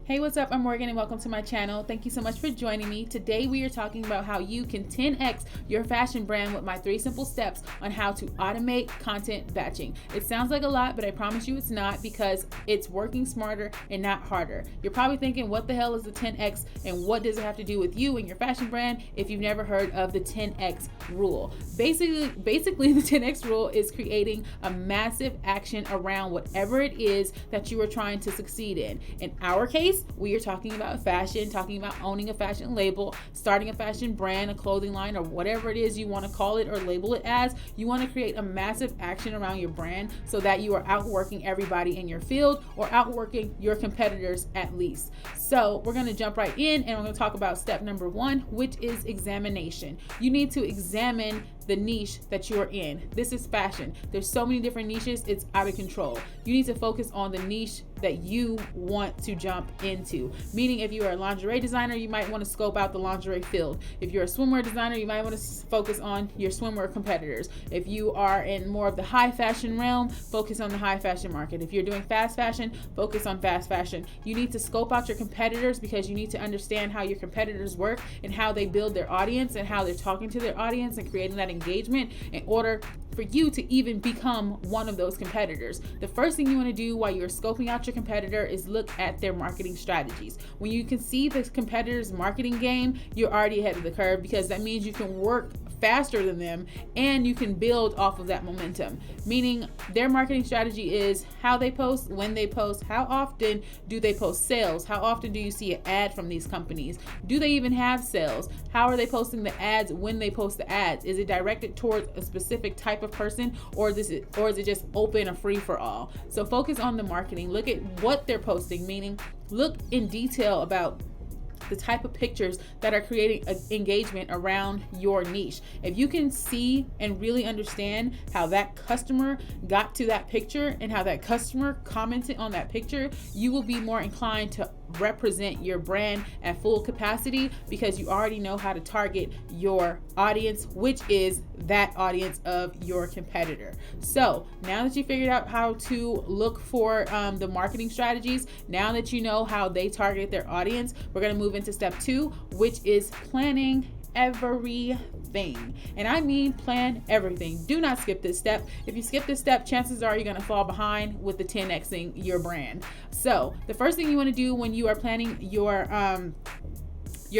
Hey, what's up? I'm Morgan and welcome to my channel. Thank you so much for joining me. Today we are talking about how you can 10x your fashion brand with my 3 simple steps on how to automate content batching. It sounds like a lot, but I promise you it's not, because it's working smarter and not harder. You're probably thinking, what the hell is the 10x and what does it have to do with you and your fashion brand if you've never heard of the 10x rule. Basically the 10x rule is creating a massive action around whatever it is that you are trying to succeed in. In our case, we are talking about fashion, talking about owning a fashion label, starting a fashion brand, a clothing line, or whatever it is you want to call it or label it as. You want to create a massive action around your brand so that you are outworking everybody in your field, or outworking your competitors at least. So we're going to jump right in and we're going to talk about step number 1, which is examination. You need to examine the niche that you're in. This is fashion. There's so many different niches, it's out of control. You need to focus on the niche that you want to jump into. Meaning, if you are a lingerie designer, you might want to scope out the lingerie field. If you're a swimwear designer, you might want to focus on your swimwear competitors. If you are in more of the high fashion realm, focus on the high fashion market. If you're doing fast fashion, focus on fast fashion. You need to scope out your competitors, because you need to understand how your competitors work and how they build their audience and how they're talking to their audience and creating that engagement in order for you to even become one of those competitors. The first thing you want to do while you're scoping out your competitor is look at their marketing strategies. When you can see the competitor's marketing game, you're already ahead of the curve, because that means you can work faster than them and you can build off of that momentum. Meaning, their marketing strategy is how they post, when they post, how often do they post sales, how often do you see an ad from these companies, do they even have sales, how are they posting the ads when they post the ads, is it directed towards a specific type of person, or is it just open or free for all? So focus on the marketing, look at what they're posting, meaning look in detail about the type of pictures that are creating engagement around your niche. If you can see and really understand how that customer got to that picture and how that customer commented on that picture, you will be more inclined to represent your brand at full capacity, because you already know how to target your audience, which is that audience of your competitor. So now that you figured out how to look for the marketing strategies, now that you know how they target their audience, we're going to move into step 2, which is planning everything. And I mean plan everything. Do not skip this step. If you skip this step, chances are you're going to fall behind with the 10xing your brand. So the first thing you want to do when you are planning your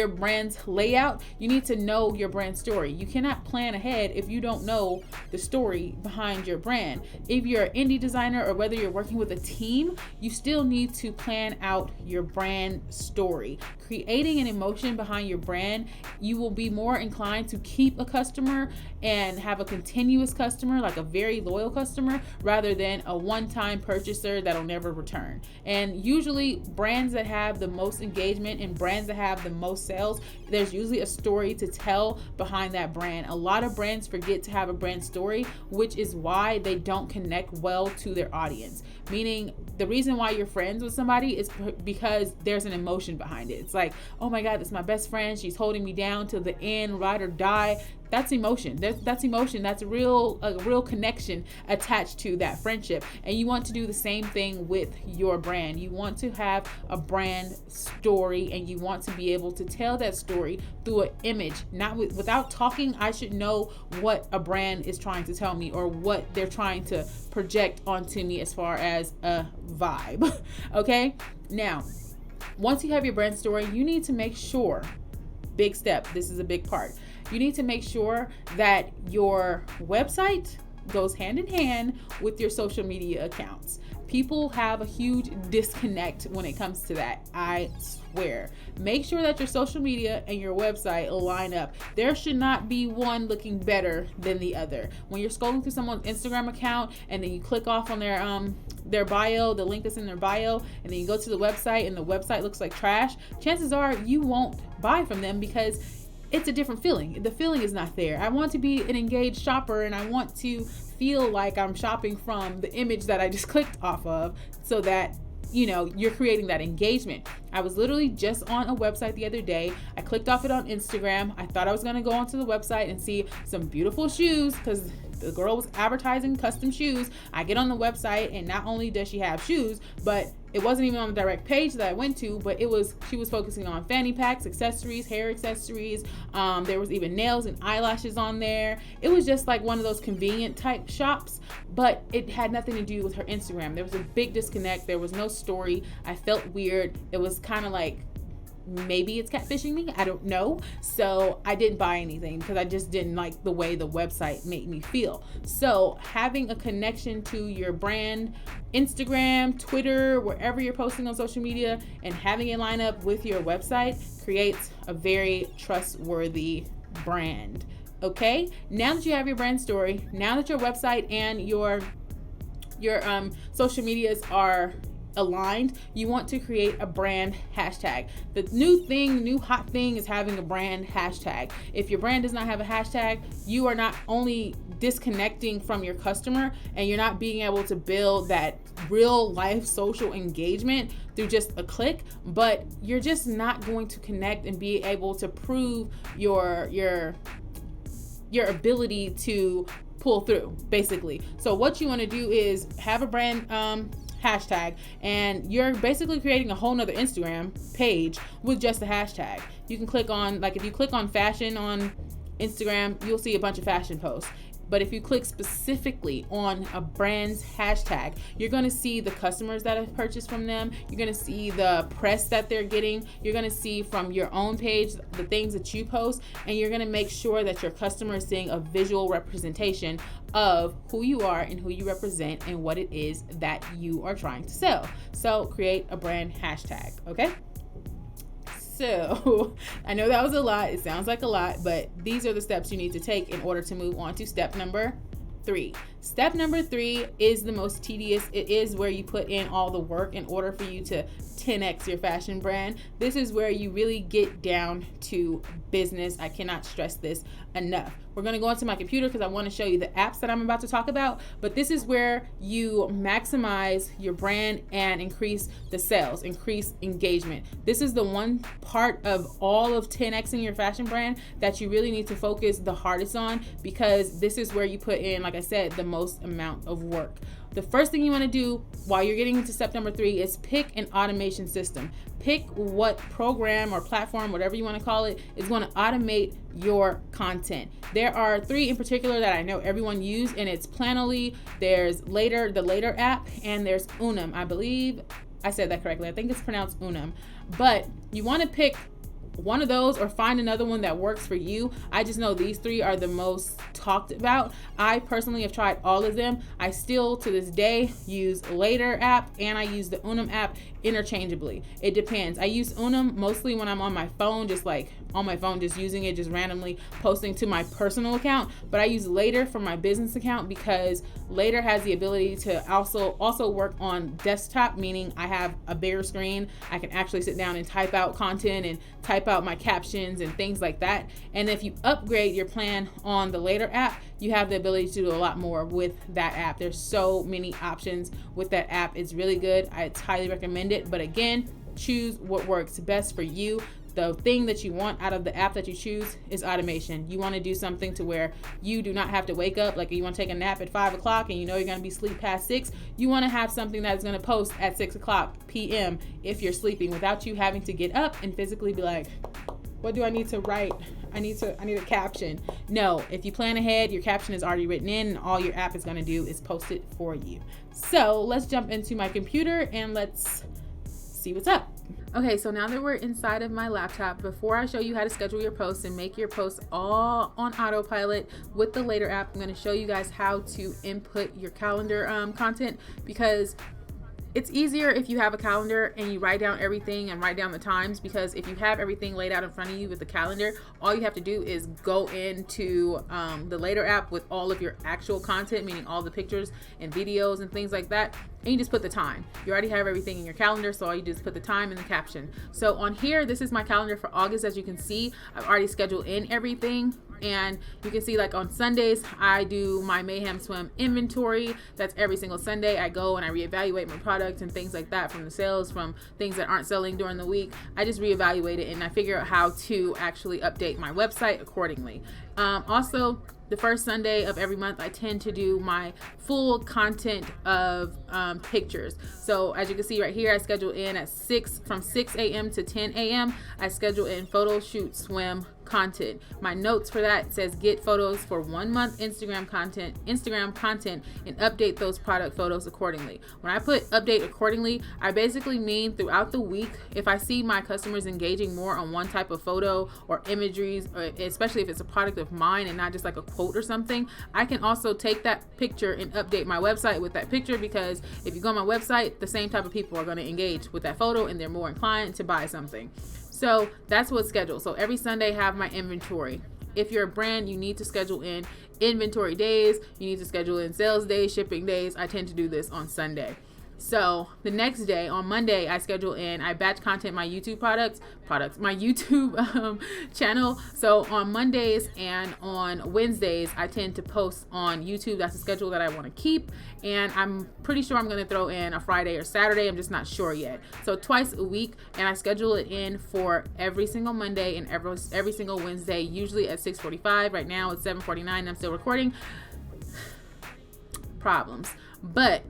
brand's layout, you need to know your brand story. You cannot plan ahead if you don't know the story behind your brand. If you're an indie designer or whether you're working with a team, you still need to plan out your brand story. Creating an emotion behind your brand, you will be more inclined to keep a customer and have a continuous customer, like a very loyal customer, rather than a one-time purchaser that'll never return. And usually brands that have the most engagement and brands that have the most sales, there's usually a story to tell behind that brand. A lot of brands forget to have a brand story, which is why they don't connect well to their audience. Meaning, the reason why you're friends with somebody is because there's an emotion behind it. It's like, oh my God, that's my best friend. She's holding me down to the end, ride or die. That's emotion. That's emotion. That's a real connection attached to that friendship. And you want to do the same thing with your brand. You want to have a brand story, and you want to be able to tell that story through an image. Not without talking, I should know what a brand is trying to tell me, or what they're trying to project onto me as far as a vibe. Okay? Now, once you have your brand story, you need to make sure, big step, this is a big part. You need to make sure that your website goes hand in hand with your social media accounts. People have a huge disconnect when it comes to that, I swear. Make sure that your social media and your website line up. There should not be one looking better than the other. When you're scrolling through someone's Instagram account and then you click off on their bio, the link that's in their bio, and then you go to the website and the website looks like trash, chances are you won't buy from them, because it's a different feeling. The feeling is not there. I want to be an engaged shopper, and I want to feel like I'm shopping from the image that I just clicked off of, so that you're creating that engagement. I was literally just on a website the other day. I clicked off it on Instagram. I thought I was going to go onto the website and see some beautiful shoes, because the girl was advertising custom shoes. I get on the website, and not only does she have shoes, but It wasn't even on the direct page that I went to, but she was focusing on fanny packs, accessories, hair accessories. There was even nails and eyelashes on there. It was just like one of those convenient type shops, but it had nothing to do with her Instagram. There was a big disconnect. There was no story. I felt weird. It was kind of like, maybe it's catfishing me, I don't know. So I didn't buy anything because I just didn't like the way the website made me feel. So having a connection to your brand, Instagram, Twitter, wherever you're posting on social media, and having it line up with your website creates a very trustworthy brand. Okay, now that you have your brand story, now that your website and your social medias are aligned, you want to create a brand hashtag. The new hot thing is having a brand hashtag. If your brand does not have a hashtag, you are not only disconnecting from your customer, and you're not being able to build that real life social engagement through just a click, but you're just not going to connect and be able to prove your ability to pull through, basically. So what you want to do is have a brand hashtag, and you're basically creating a whole nother Instagram page with just a hashtag. You can click on, like, if you click on fashion on Instagram, you'll see a bunch of fashion posts. But if you click specifically on a brand's hashtag, you're going to see the customers that have purchased from them. You're going to see the press that they're getting. You're going to see from your own page the things that you post, and you're going to make sure that your customer is seeing a visual representation of who you are and who you represent and what it is that you are trying to sell. So create a brand hashtag, okay? So I know that was a lot. It sounds like a lot, but these are the steps you need to take in order to move on to step number 3. Step number 3 is the most tedious. It is where you put in all the work in order for you to 10x your fashion brand. This is where you really get down to business. I cannot stress this enough. We're going to go into my computer because I want to show you the apps that I'm about to talk about, but this is where you maximize your brand and increase the sales, increase engagement. This is the one part of all of 10xing your fashion brand that you really need to focus the hardest on, because this is where you put in, like I said, the most amount of work. The first thing you want to do while you're getting into step number 3 is pick an automation system. Pick what program or platform, whatever you want to call it, is going to automate your content. There are 3 in particular that I know everyone use, and it's Planoly, there's the Later app, and there's Unum. I believe I said that correctly. I think it's pronounced Unum. But you want to pick one of those or find another one that works for you. I just know these 3 are the most talked about. I personally have tried all of them. I still to this day use Later app, and I use the Unum app interchangeably. It depends. I use Unum mostly when I'm on my phone, just using it, just randomly posting to my personal account. But I use Later for my business account because Later has the ability to also work on desktop, meaning I have a bigger screen. I can actually sit down and type out content and type out my captions and things like that. And if you upgrade your plan on the Later app, you have the ability to do a lot more with that app. There's so many options with that app. It's really good. I highly recommend it. But again, choose what works best for you. The thing that you want out of the app that you choose is automation. You want to do something to where you do not have to wake up, like you want to take a nap at 5 o'clock and you know you're going to be asleep past 6. You want to have something that's going to post at 6 o'clock p.m. if you're sleeping, without you having to get up and physically be like, what do I need to write? I need a caption. No, if you plan ahead, your caption is already written in, and all your app is going to do is post it for you. So let's jump into my computer and let's see what's up. Okay, so now that we're inside of my laptop, before I show you how to schedule your posts and make your posts all on autopilot with the Later app, I'm going to show you guys how to input your calendar content, because it's easier if you have a calendar and you write down everything and write down the times, because if you have everything laid out in front of you with the calendar, all you have to do is go into the Later app with all of your actual content, meaning all the pictures and videos and things like that, and you just put the time. You already have everything in your calendar, so all you do is put the time and the caption. So on here, this is my calendar for August. As you can see, I've already scheduled in everything. And you can see, like on Sundays, I do my Mayhem swim inventory. That's every single Sunday. I go and I reevaluate my products and things like that, from the sales, from things that aren't selling during the week. I just reevaluate it and I figure out how to actually update my website accordingly. Also, the first Sunday of every month, I tend to do my full content of pictures. So as you can see right here, I schedule in at from 6 a.m. to 10 a.m. I schedule in photo shoot swim content. My notes for that says get photos for 1 month Instagram content, and update those product photos accordingly. When I put update accordingly, I basically mean throughout the week, if I see my customers engaging more on one type of photo or imageries, or especially if it's a product of mine and not just like a quote or something, I can also take that picture and update my website with that picture, because if you go on my website, the same type of people are going to engage with that photo and they're more inclined to buy something. So that's what's scheduled. So every Sunday, have my inventory. If you're a brand, you need to schedule in inventory days. You need to schedule in sales days, shipping days. I tend to do this on Sunday. So the next day, on Monday, I batch content my YouTube my YouTube channel. So on Mondays and on Wednesdays, I tend to post on YouTube. That's a schedule that I want to keep. And I'm pretty sure I'm going to throw in a Friday or Saturday. I'm just not sure yet. So twice a week, and I schedule it in for every single Monday and every single Wednesday, usually at 6:45. Right now it's 7:49. I'm still recording. Problems. But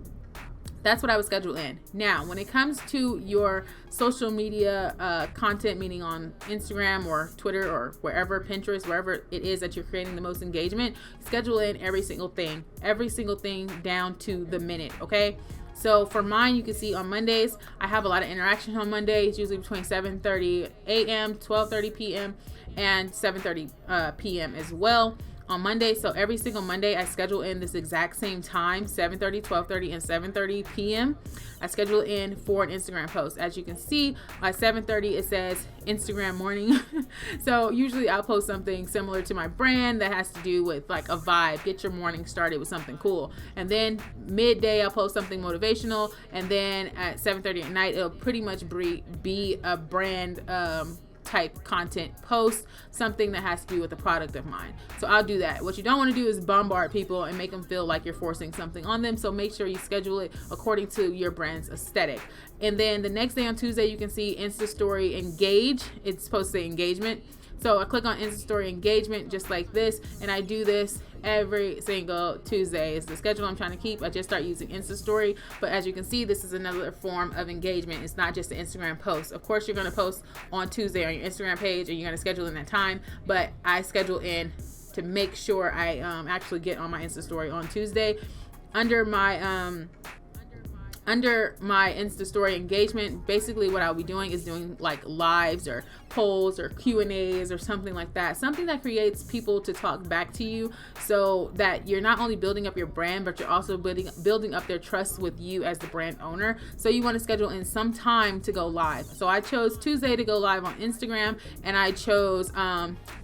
that's what I would schedule in. Now, when it comes to your social media content, meaning on Instagram or Twitter or wherever, Pinterest, wherever it is that you're creating the most engagement, schedule in every single thing down to the minute, okay? So for mine, you can see on Mondays, I have a lot of interaction on Mondays, usually between 7:30 a.m., 12:30 p.m., and 7:30 p.m. as well. On Monday, so every single Monday, I schedule in this exact same time, 7:30, 12:30, and 7:30 p.m. I schedule in for an Instagram post. As you can see, at 7:30, it says Instagram morning. So usually I'll post something similar to my brand that has to do with like a vibe, get your morning started with something cool. And then midday, I'll post something motivational. And then at 7:30 at night, it'll pretty much be a brand type content post, something that has to do with a product of mine. So I'll do that. What you don't want to do is bombard people and make them feel like you're forcing something on them. So make sure you schedule it according to your brand's aesthetic. And then the next day on Tuesday, you can see Insta Story Engage. It's supposed to say engagement. So I click on Insta Story Engagement just like this, and I do this every single Tuesday. It's the schedule I'm trying to keep. I just start using Insta Story, but as you can see, this is another form of engagement. It's not just an Instagram post. Of course, you're going to post on Tuesday on your Instagram page, and you're going to schedule in that time, but I schedule in to make sure I actually get on my Insta Story on Tuesday. Under my Insta Story engagement, basically what I'll be doing is doing like lives or polls or Q&As or something like that. Something that creates people to talk back to you, so that you're not only building up your brand, but you're also building up their trust with you as the brand owner. So you want to schedule in some time to go live. So I chose Tuesday to go live on Instagram, and I chose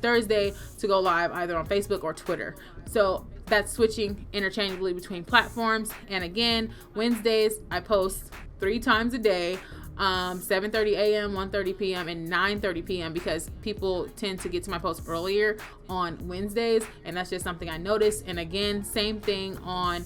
Thursday to go live either on Facebook or Twitter. So that's switching interchangeably between platforms. And again, Wednesdays, I post 3 times a day, 7:30 a.m., 1:30 p.m., and 9:30 p.m. because people tend to get to my posts earlier on Wednesdays, and that's just something I noticed. And again, same thing on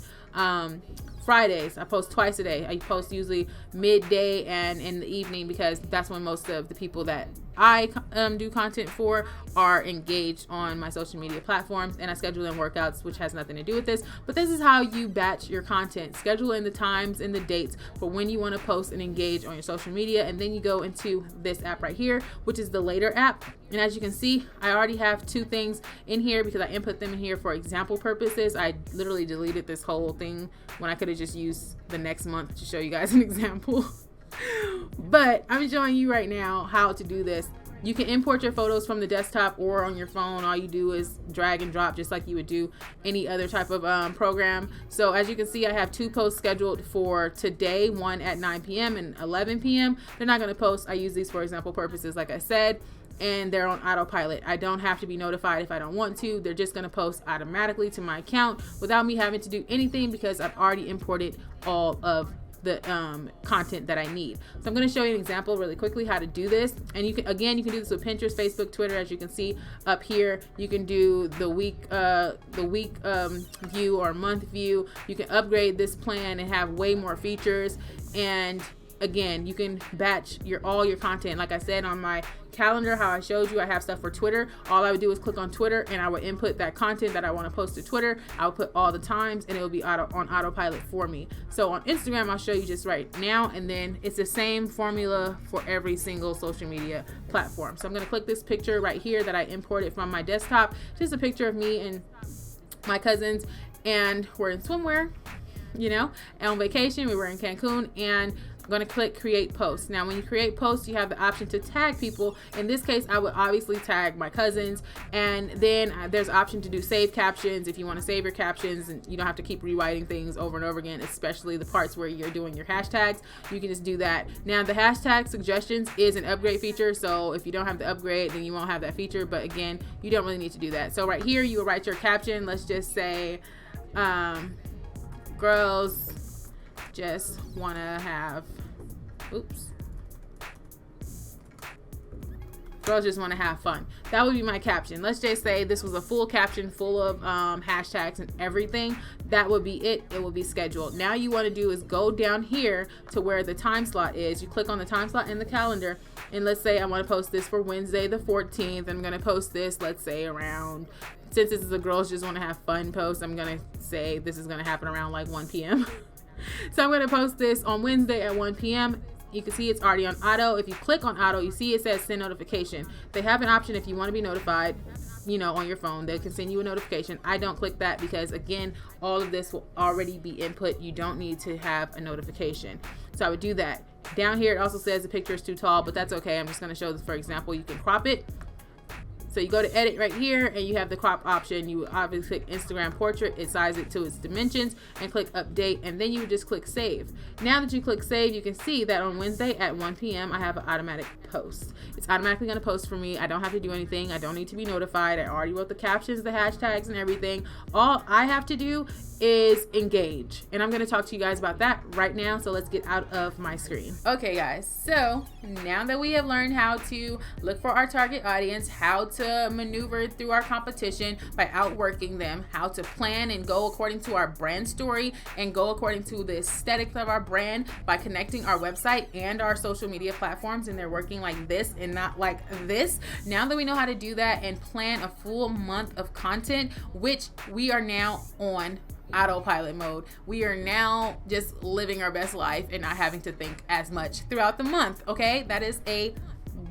Fridays. I post twice a day. I post usually midday and in the evening, because that's when most of the people that I do content for are engaged on my social media platforms. And I schedule in workouts, which has nothing to do with this, but this is how you batch your content. Schedule in the times and the dates for when you want to post and engage on your social media, and then you go into this app right here, which is the Later app. And as you can see, I already have 2 things in here because I input them in here for example purposes. I literally deleted this whole thing when I could have just used the next month to show you guys an example. But I'm showing you right now how to do this. You can import your photos from the desktop or on your phone. All you do is drag and drop, just like you would do any other type of program. So as you can see, I have 2 posts scheduled for today, one at 9 p.m. and 11 p.m. They're not going to post. I use these for example purposes, like I said, and they're on autopilot. I don't have to be notified if I don't want to. They're just going to post automatically to my account without me having to do anything, because I've already imported all of the content that I need. So I'm going to show you an example really quickly how to do this. And you can do this with Pinterest, Facebook, Twitter. As you can see up here, you can do the week view or month view. You can upgrade this plan and have way more features. And again, you can batch all your content. Like I said, on my calendar, how I showed you, I have stuff for Twitter. All I would do is click on Twitter and I would input that content that I want to post to Twitter. I would put all the times and it will be on autopilot for me. So on Instagram, I'll show you just right now, and then it's the same formula for every single social media platform. So I'm going to click this picture right here that I imported from my desktop. Just a picture of me and my cousins, and we're in swimwear, you know, and on vacation. We were in Cancun, and I'm going to click create post. Now when you create posts, you have the option to tag people. In this case, I would obviously tag my cousins, and then there's an option to do save captions if you want to save your captions, and you don't have to keep rewriting things over and over again, especially the parts where you're doing your hashtags. You can just do that. Now the hashtag suggestions is an upgrade feature, so if you don't have the upgrade, then you won't have that feature, but again, you don't really need to do that. So right here, you will write your caption. Let's just say girls just want to have girls just want to have fun. That would be my caption. Let's just say this was a full caption full of hashtags and everything. That would be it. It will be scheduled. Now you want to do is go down here to where the time slot is. You click on the time slot in the calendar, and let's say I want to post this for Wednesday the 14th. I'm going to post this, let's say around, since this is a girls just want to have fun post, I'm going to say this is going to happen around like 1 p.m. So I'm going to post this on Wednesday at 1 p.m. You can see it's already on auto. If you click on auto, you see it says send notification. They have an option if you want to be notified, you know, on your phone. They can send you a notification. I don't click that because, again, all of this will already be input. You don't need to have a notification. So I would do that. Down here, it also says the picture is too tall, but that's okay. I'm just going to show this for example. You can crop it. So you go to edit right here, and you have the crop option. You obviously click Instagram portrait, it sizes it to its dimensions, and click update, and then you would just click save. Now that you click save, you can see that on Wednesday at 1 p.m. I have an automatic post. It's automatically going to post for me. I don't have to do anything. I don't need to be notified. I already wrote the captions, the hashtags, and everything. All I have to do is engage, and I'm going to talk to you guys about that right now. So let's get out of my screen. Okay guys, so now that we have learned how to look for our target audience, how to maneuver through our competition by outworking them, how to plan and go according to our brand story and go according to the aesthetics of our brand by connecting our website and our social media platforms, and they're working like this and not like this. Now that we know how to do that and plan a full month of content, which we are now on autopilot mode, we are now just living our best life and not having to think as much throughout the month. Okay, that is a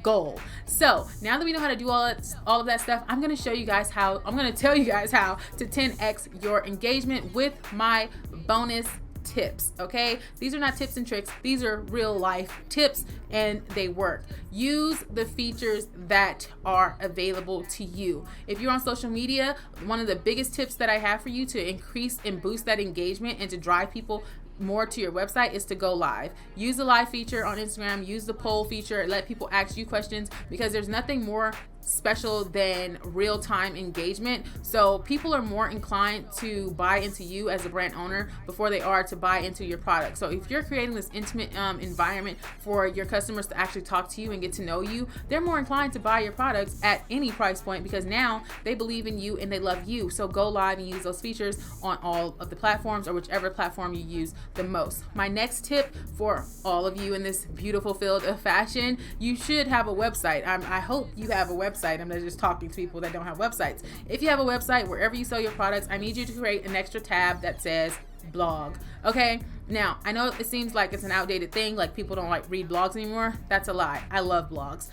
goal. So now that we know how to do all of that stuff, I'm going to tell you guys how to 10x your engagement with my bonus tips. Okay, these are not tips and tricks, these are real life tips, and they work. Use the features that are available to you. If you're on social media, one of the biggest tips that I have for you to increase and boost that engagement and to drive people more to your website is to go live. Use the live feature on Instagram, use the poll feature, let people ask you questions, because there's nothing more special than real-time engagement. So people are more inclined to buy into you as a brand owner before they are to buy into your product. So if you're creating this intimate environment for your customers to actually talk to you and get to know you, they're more inclined to buy your products at any price point, because now they believe in you and they love you. So go live and use those features on all of the platforms, or whichever platform you use the most. My next tip for all of you in this beautiful field of fashion, you should have a website. I hope you have a website. I'm not just talking to people that don't have websites. If you have a website, wherever you sell your products, I need you to create an extra tab that says blog. Okay, now I know it seems like it's an outdated thing, like people don't like read blogs anymore. That's a lie. I love blogs.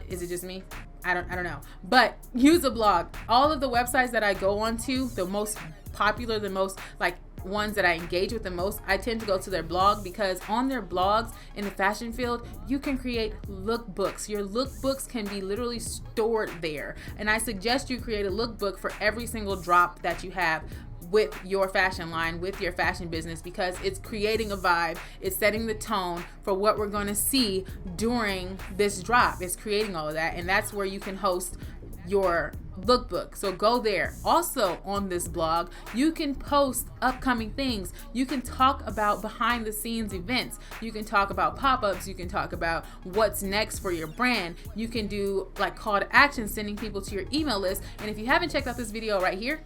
Is it just me? I don't know. But use a blog. All of the websites that I go onto, the most popular, the most like ones that I engage with the most, I tend to go to their blog, because on their blogs in the fashion field, you can create lookbooks. Your lookbooks can be literally stored there, and I suggest you create a lookbook for every single drop that you have with your fashion line, with your fashion business, because it's creating a vibe, it's setting the tone for what we're going to see during this drop. It's creating all of that, and that's where you can host your lookbook. So go there. Also on this blog, you can post upcoming things. You can talk about behind the scenes events. You can talk about pop-ups. You can talk about what's next for your brand. You can do like call to action, sending people to your email list. And if you haven't checked out this video right here,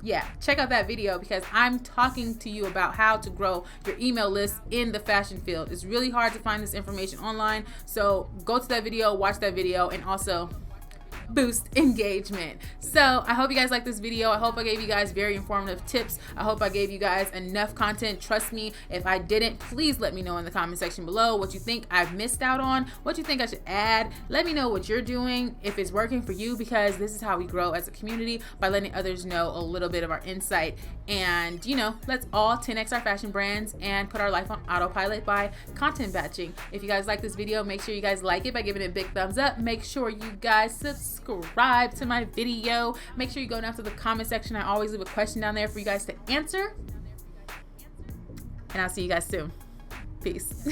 yeah, check out that video because I'm talking to you about how to grow your email list in the fashion field. It's really hard to find this information online, so go to that video, watch that video, and also boost engagement. So I hope you guys like this video. I hope I gave you guys very informative tips. I hope I gave you guys enough content. Trust me, if I didn't, please let me know in the comment section below what you think I've missed out on, what you think I should add. Let me know what you're doing, if it's working for you, because this is how we grow as a community, by letting others know a little bit of our insight. And you know, let's all 10x our fashion brands and put our life on autopilot by content batching. If you guys like this video, make sure you guys like it by giving it a big thumbs up. Make sure you guys subscribe to my video. Make sure you go down to the comment section. I always leave a question down there for you guys to answer. And I'll see you guys soon. Peace.